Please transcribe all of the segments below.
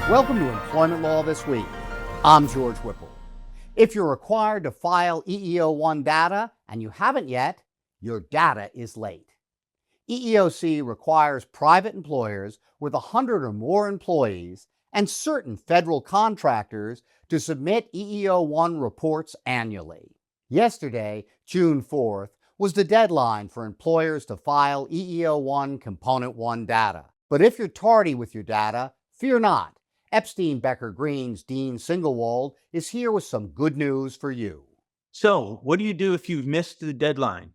Welcome to Employment Law This Week. I'm George Whipple. If you're required to file EEO-1 data and you haven't yet, your data is late. EEOC requires private employers with 100 or more employees and certain federal contractors to submit EEO-1 reports annually. Yesterday, June 4th, was the deadline for employers to file EEO-1 Component 1 data. But if you're tardy with your data, fear not. Epstein Becker Green's Dean Singewald is here with some good news for you. So, what do you do if you've missed the deadline?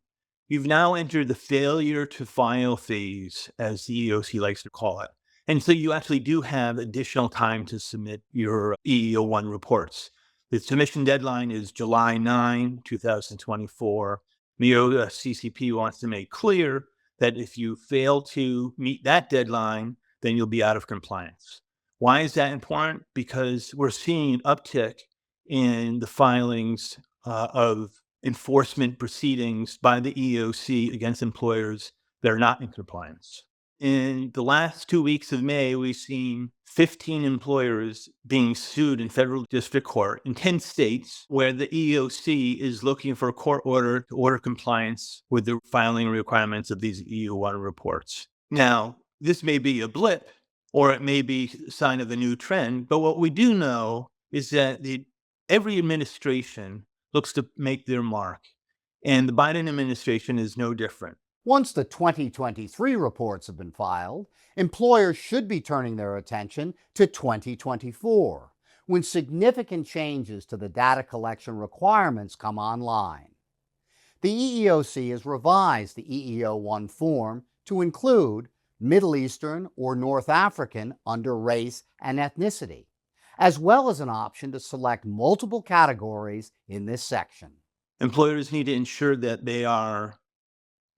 You've now entered the failure to file phase, as the EEOC likes to call it. And so you actually do have additional time to submit your EEO-1 reports. The submission deadline is July 9, 2024. The CCP wants to make clear that if you fail to meet that deadline, then you'll be out of compliance. Why is that important? Because we're seeing an uptick in the filings of enforcement proceedings by the EEOC against employers that are not in compliance. In the last 2 weeks of May, we've seen 15 employers being sued in federal district court in 10 states where the EEOC is looking for a court order to order compliance with the filing requirements of these EEO-1 reports. Now, this may be a blip, or it may be a sign of a new trend. But what we do know is that every administration looks to make their mark. And the Biden administration is no different. Once the 2023 reports have been filed, employers should be turning their attention to 2024, when significant changes to the data collection requirements come online. The EEOC has revised the EEO-1 form to include Middle Eastern or North African under race and ethnicity, as well as an option to select multiple categories in this section. Employers need to ensure that they are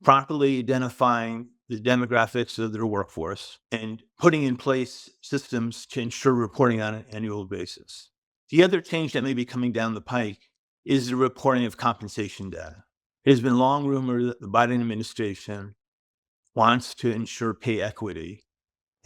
properly identifying the demographics of their workforce and putting in place systems to ensure reporting on an annual basis. The other change that may be coming down the pike is the reporting of compensation data. It has been long rumored that the Biden administration wants to ensure pay equity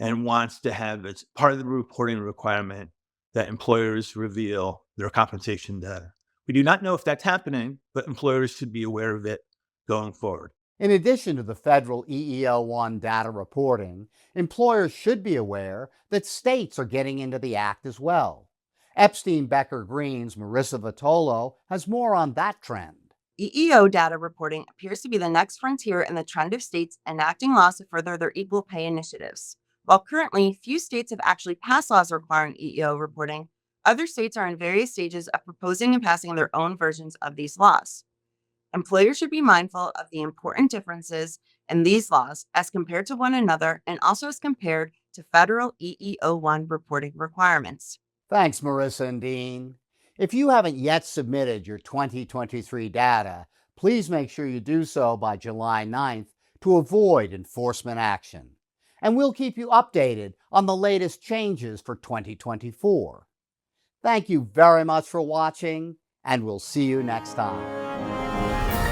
and wants to have as part of the reporting requirement that employers reveal their compensation data. We do not know if that's happening, but employers should be aware of it going forward. In addition to the federal EEO-1 data reporting, employers should be aware that states are getting into the act as well. Epstein Becker Green's Marissa Vitolo has more on that trend. EEO data reporting appears to be the next frontier in the trend of states enacting laws to further their equal pay initiatives. While currently few states have actually passed laws requiring EEO reporting, other states are in various stages of proposing and passing their own versions of these laws. Employers should be mindful of the important differences in these laws as compared to one another and also as compared to federal EEO-1 reporting requirements. Thanks, Marissa and Dean. If you haven't yet submitted your 2023 data, please make sure you do so by July 9th to avoid enforcement action. And we'll keep you updated on the latest changes for 2024. Thank you very much for watching, and we'll see you next time.